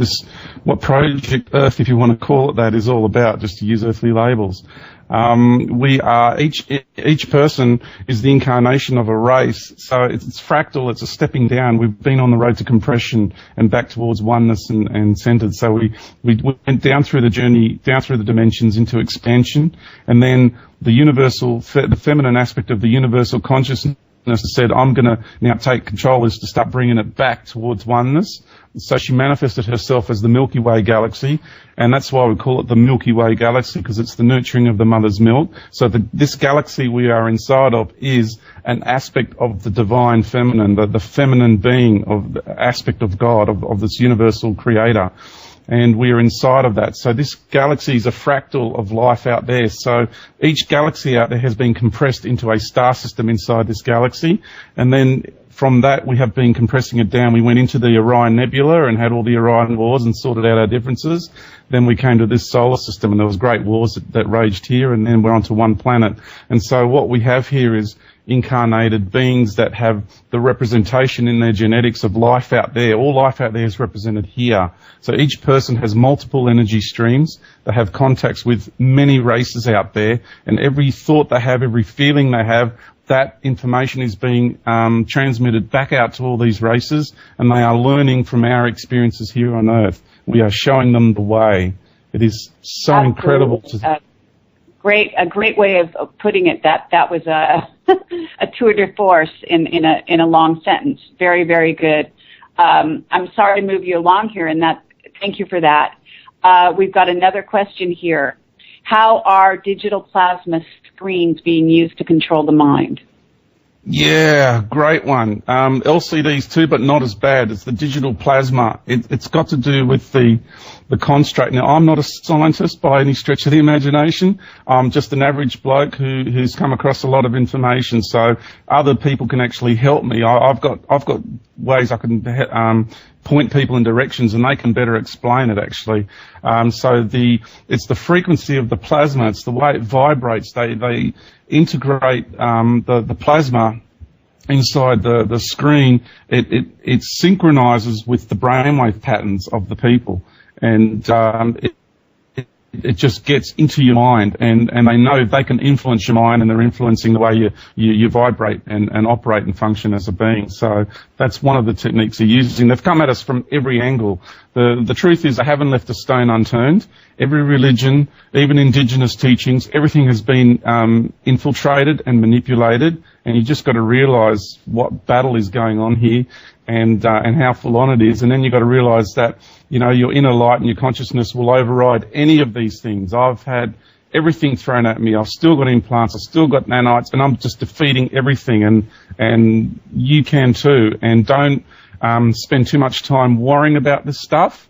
Project Earth, if you want to call it that, is all about, just to use earthly labels. We are, each person is the incarnation of a race. So it's fractal, it's a stepping down. We've been on the road to compression and back towards oneness and centered. So we went down through the journey, down through the dimensions into expansion, and then the feminine aspect of the universal consciousness said, I'm going to now take control, is to start bringing it back towards oneness. So she manifested herself as the Milky Way galaxy, and that's why we call it the Milky Way galaxy, because it's the nurturing of the mother's milk. So this galaxy we are inside of is an aspect of the divine feminine, the feminine being, of the aspect of God, of this universal creator. And we are inside of that. So this galaxy is a fractal of life out there. So each galaxy out there has been compressed into a star system inside this galaxy. And then from that, we have been compressing it down. We went into the Orion Nebula and had all the Orion wars and sorted out our differences. Then we came to this solar system, and there was great wars that raged here, and then we're onto one planet. And so what we have here is incarnated beings that have the representation in their genetics of life out there. All life out there is represented here. So each person has multiple energy streams. They have contacts with many races out there, and every thought they have, every feeling they have, that information is being transmitted back out to all these races, and they are learning from our experiences here on Earth. We are showing them the way. It is so Absolutely. incredible to... A great way of putting it. That was a a tour de force in a long sentence. Very, very good. I'm sorry to move you along here, and thank you for that. We've got another question here. How are digital plasma screens being used to control the mind? Yeah, great one. LCDs too, but not as bad. It's the digital plasma. It's got to do with the construct. Now, I'm not a scientist by any stretch of the imagination. I'm just an average bloke who's come across a lot of information. So other people can actually help me. I've got ways I can point people in directions, and they can better explain it actually. So it's the frequency of the plasma. It's the way it vibrates. They integrate the plasma inside the screen. It synchronizes with the brainwave patterns of the people, and it just gets into your mind, and they know they can influence your mind, and they're influencing the way you vibrate and operate and function as a being. So that's one of the techniques they're using. They've come at us from every angle. The truth is they haven't left a stone unturned. Every religion, even indigenous teachings, everything has been infiltrated and manipulated, and you just got to realise what battle is going on here and how full on it is. And then you've got to realise that, you know, your inner light and your consciousness will override any of these things. I've had everything thrown at me. I've still got implants. I've still got nanites, and I'm just defeating everything. And you can too. And don't spend too much time worrying about this stuff.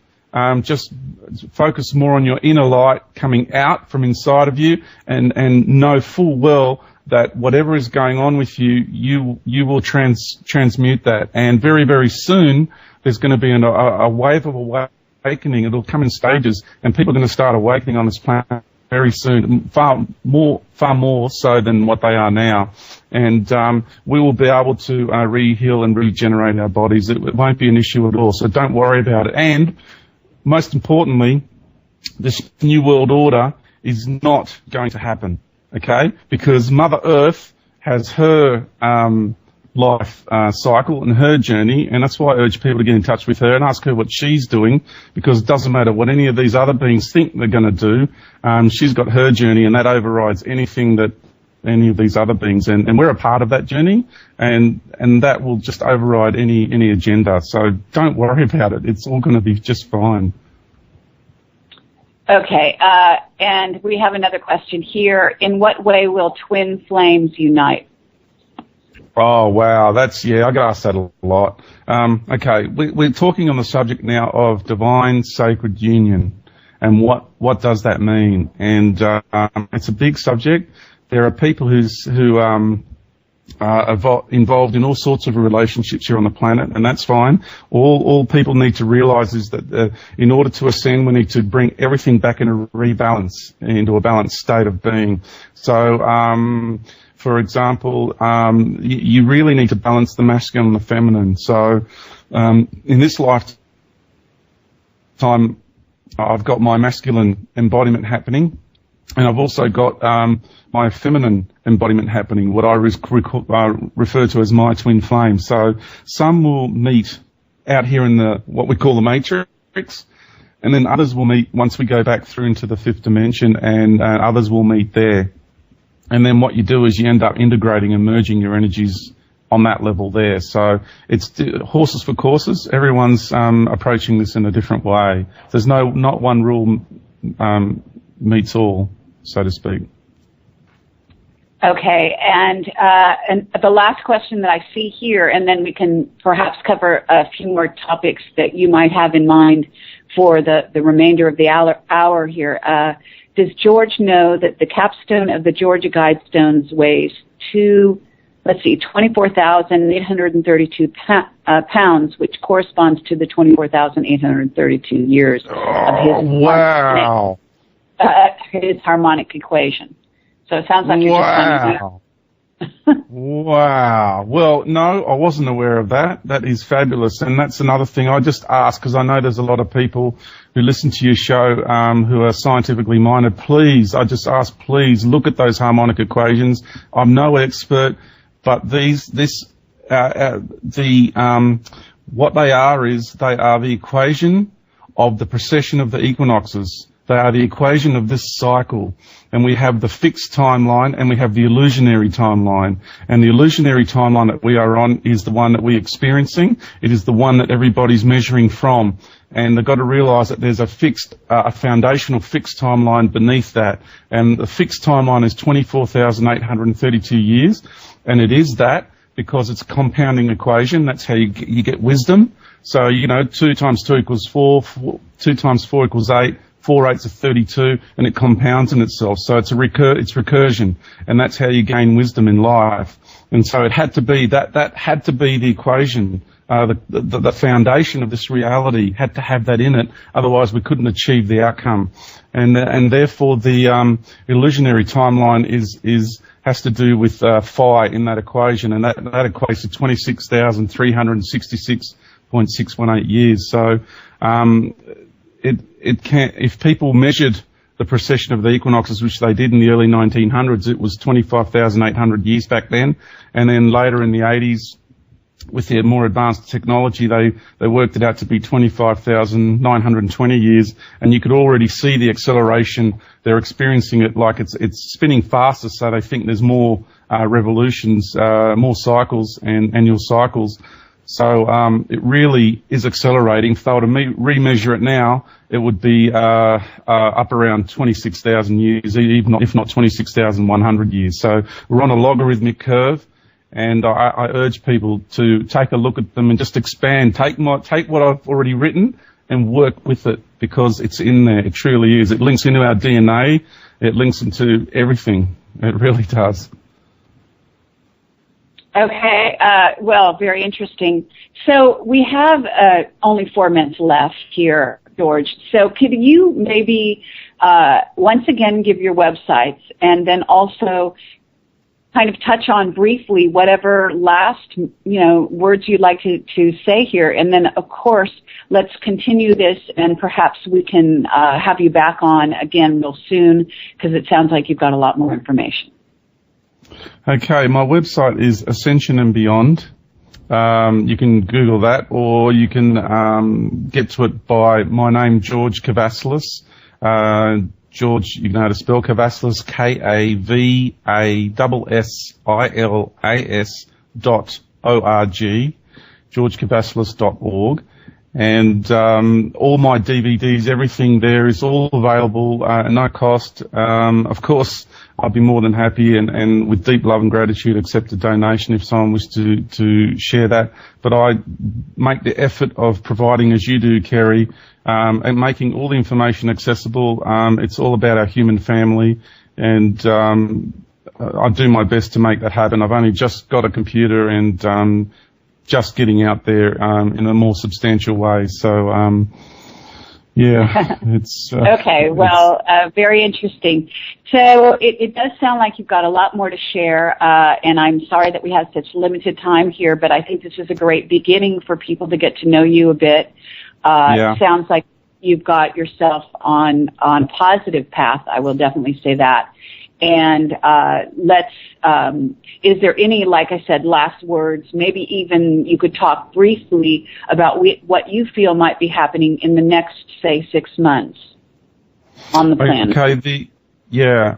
Just focus more on your inner light coming out from inside of you, and know full well that whatever is going on with you will transmute that. And very, very soon, there's going to be a wave of awakening. It'll come in stages, and people are going to start awakening on this planet very soon, far more so than what they are now. And we will be able to re-heal and regenerate our bodies. It won't be an issue at all, so don't worry about it. And most importantly, this new world order is not going to happen, okay? Because Mother Earth has her life cycle and her journey, and that's why I urge people to get in touch with her and ask her what she's doing, because it doesn't matter what any of these other beings think they're going to do. She's got her journey, and that overrides anything that any of these other beings, and we're a part of that journey, and that will just override any agenda. So don't worry about it. It's all going to be just fine. Okay, and we have another question here. In what way will twin flames unite? Oh, wow. I get asked that a lot. Okay, we're talking on the subject now of divine sacred union, and what does that mean? And it's a big subject. There are people who are involved in all sorts of relationships here on the planet, and that's fine. All people need to realise is that in order to ascend, we need to bring everything back in a rebalance, into a balanced state of being. So, for example, you really need to balance the masculine and the feminine. So, in this lifetime, I've got my masculine embodiment happening, and I've also got my feminine embodiment happening, what I refer to as my twin flame. So some will meet out here in what we call the matrix, and then others will meet once we go back through into the fifth dimension, and others will meet there. And then what you do is you end up integrating and merging your energies on that level there. So it's horses for courses. Everyone's approaching this in a different way. There's not one rule meets all, so to speak. Okay, and the last question that I see here, and then we can perhaps cover a few more topics that you might have in mind for the remainder of the hour here. Does George know that the capstone of the Georgia Guidestones weighs 2 let's see, 24,832 pounds, which corresponds to the 24,832 years of his harmonic equation. So it sounds like you're just finding out. Wow. Well, no, I wasn't aware of that. That is fabulous. And that's another thing I just ask, because I know there's a lot of people who listen to your show who are scientifically minded. Please, I just ask, please look at those harmonic equations. I'm no expert, but what they are is they are the equation of the precession of the equinoxes. They are the equation of this cycle. And we have the fixed timeline and we have the illusionary timeline. And the illusionary timeline that we are on is the one that we're experiencing. It is the one that everybody's measuring from. And they've got to realise that there's a foundational fixed timeline beneath that. And the fixed timeline is 24,832 years. And it is that because it's a compounding equation. That's how you get wisdom. So, 2 times 2 equals 4, 2 times 4 equals 8. 4 8s are 32, and it compounds in itself. So it's recursion, and that's how you gain wisdom in life. And so it had to be that had to be the equation. The foundation of this reality had to have that in it. Otherwise, we couldn't achieve the outcome. And therefore, the illusionary timeline has to do with phi in that equation, and that equates to 26,366.618 years. So it can, if people measured the precession of the equinoxes, which they did in the early 1900s, it was 25,800 years back then. And then later in the 80s, with the more advanced technology, they worked it out to be 25,920 years. And you could already see the acceleration. They're experiencing it like it's spinning faster, so they think there's more revolutions, more cycles and annual cycles. So it really is accelerating. If they were to remeasure it now, it would be up around 26,000 years, if not 26,100 years. So we're on a logarithmic curve, and I urge people to take a look at them and just expand. Take what I've already written and work with it, because it's in there. It truly is. It links into our DNA. It links into everything. It really does. Okay, well, very interesting. So we have only 4 minutes left here, George. So could you maybe once again give your websites, and then also kind of touch on briefly whatever last words you'd like to say here, and then of course let's continue this, and perhaps we can have you back on again real soon, because it sounds like you've got a lot more information. Okay, my website is Ascension and Beyond. You can Google that, or you can get to it by my name, George Kavassilas. George, you know how to spell Kavassilas, KAVASSILAS.org, georgekavassilas.org. And all my DVDs, everything there is all available at no cost. Of course, I'd be more than happy and with deep love and gratitude accept a donation if someone was to share that. But I make the effort of providing, as you do, Kerry, and making all the information accessible. It's all about our human family, and I do my best to make that happen. I've only just got a computer and just getting out there in a more substantial way. So, yeah, it's... okay, well, very interesting. So it does sound like you've got a lot more to share, and I'm sorry that we have such limited time here, but I think this is a great beginning for people to get to know you a bit. It sounds like you've got yourself on positive path. I will definitely say that. And is there any, like I said, last words? Maybe even you could talk briefly about what you feel might be happening in the next, say, 6 months on the planet. Okay,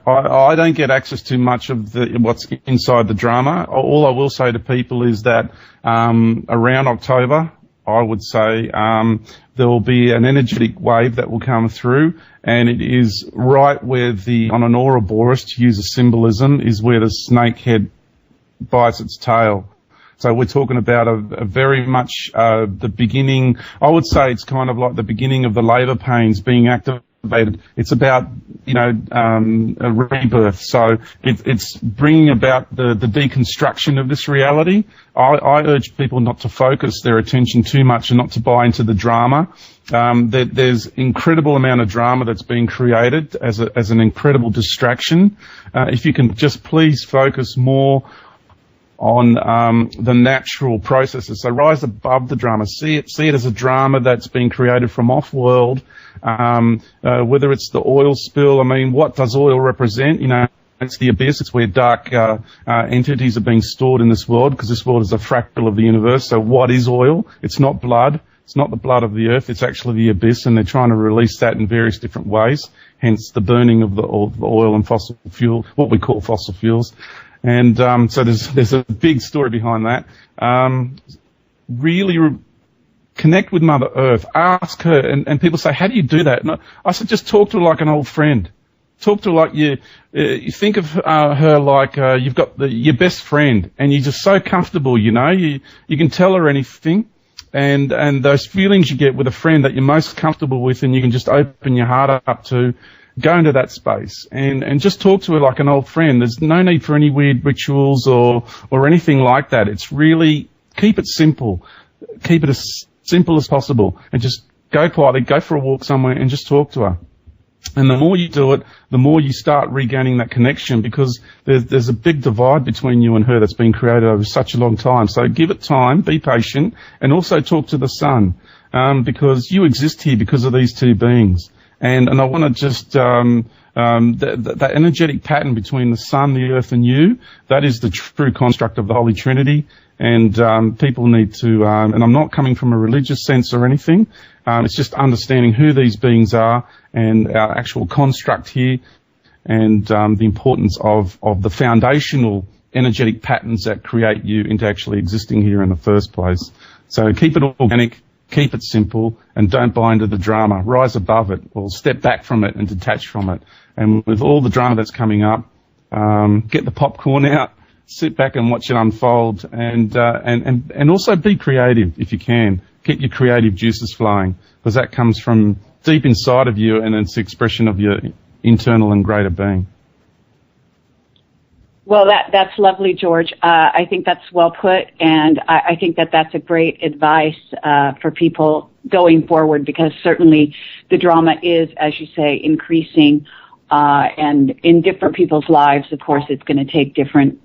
I don't get access to much of what's inside the drama. All I will say to people is that around October, I would say there will be an energetic wave that will come through, and it is right where on an Ouroboros, to use a symbolism, is where the snake head bites its tail. So we're talking about a very much the beginning. I would say it's kind of like the beginning of the labour pains being activated activated. It's about, a rebirth. So it's bringing about the deconstruction of this reality. I urge people not to focus their attention too much and not to buy into the drama. There's incredible amount of drama that's being created as an incredible distraction. If you can just please focus more on the natural processes. So rise above the drama. See it as a drama that's being created from off-world. Whether it's the oil spill, I mean, what does oil represent? It's the abyss. It's where dark entities are being stored in this world, because this world is a fractal of the universe. So what is oil? It's not blood. It's not the blood of the earth. It's actually the abyss, and they're trying to release that in various different ways. Hence the burning of the oil and fossil fuel, what we call fossil fuels. And so there's a big story behind that. Really connect with Mother Earth. Ask her, and people say, how do you do that? And I said, just talk to her like an old friend. Talk to her like you think of her like you've got your best friend, and you're just so comfortable, you can tell her anything. And those feelings you get with a friend that you're most comfortable with, and you can just open your heart up to, go into that space and just talk to her like an old friend. There's no need for any weird rituals or anything like that. It's really, keep it simple. Keep it as simple as possible, and just go quietly, go for a walk somewhere and just talk to her. And the more you do it, the more you start regaining that connection, because there's a big divide between you and her that's been created over such a long time. So give it time, be patient, and also talk to the sun, because you exist here because of these two beings. And I want to just, that energetic pattern between the sun, the earth, and you, that is the true construct of the Holy Trinity. And people need to, and I'm not coming from a religious sense or anything, it's just understanding who these beings are and our actual construct here, and the importance of the foundational energetic patterns that create you into actually existing here in the first place. So keep it organic, keep it simple, and don't buy into the drama. Rise above it, or step back from it and detach from it. And with all the drama that's coming up, get the popcorn out, sit back and watch it unfold, and also be creative if you can. Keep your creative juices flowing, because that comes from deep inside of you, and it's the expression of your internal and greater being. Well, that's lovely, George. I think that's well put, and I think that's a great advice for people going forward, because certainly the drama is, as you say, increasing, and in different people's lives, of course, it's going to take different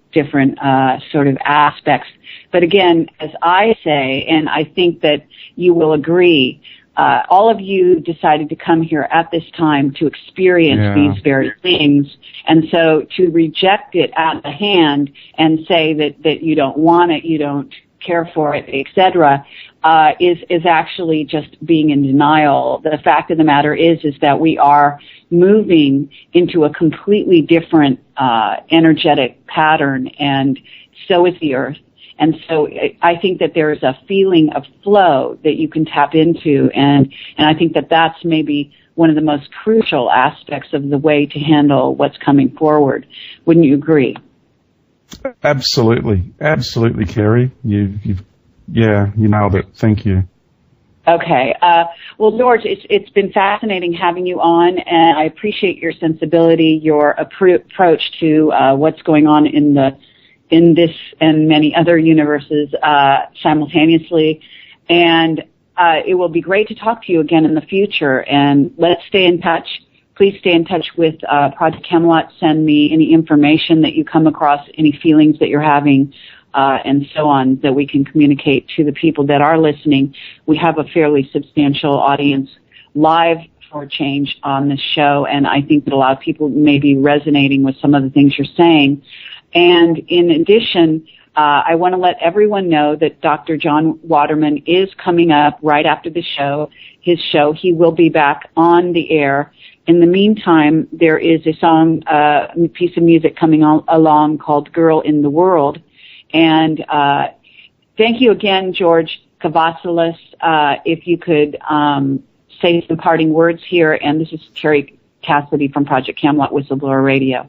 sort of aspects. But again, as I say, and I think that you will agree, all of you decided to come here at this time to experience these very things. And so to reject it out of the hand and say that you don't want it, you don't care for it, etc., is actually just being in denial. The fact of the matter is that we are moving into a completely different energetic pattern, and so is the Earth. And so I think that there is a feeling of flow that you can tap into, and I think that that's maybe one of the most crucial aspects of the way to handle what's coming forward. Wouldn't you agree? Absolutely, Kerry. You nailed it. Thank you. Okay. Well, George, it's been fascinating having you on, and I appreciate your sensibility, your approach to what's going on in this and many other universes simultaneously. And it will be great to talk to you again in the future. And let's stay in touch. Please stay in touch with Project Camelot. Send me any information that you come across, any feelings that you're having, and so on, that we can communicate to the people that are listening. We have a fairly substantial audience live for change on this show, and I think that a lot of people may be resonating with some of the things you're saying. And in addition, I want to let everyone know that Dr. John Waterman is coming up right after the show, his show. He will be back on the air. In the meantime, there is a song, piece of music coming along called Girl in the World. And thank you again, George Kavassilas. If you could say some parting words here. And this is Terry Cassidy from Project Camelot Whistleblower Radio.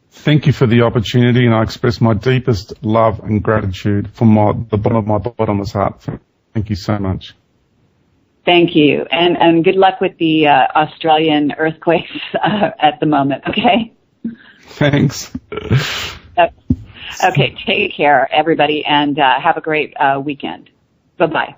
Thank you for the opportunity, and I express my deepest love and gratitude from the bottom of my bottomless heart. Thank you so much. Thank you. And good luck with the Australian earthquakes at the moment, okay? Thanks. Okay, take care, everybody, and have a great weekend. Bye-bye.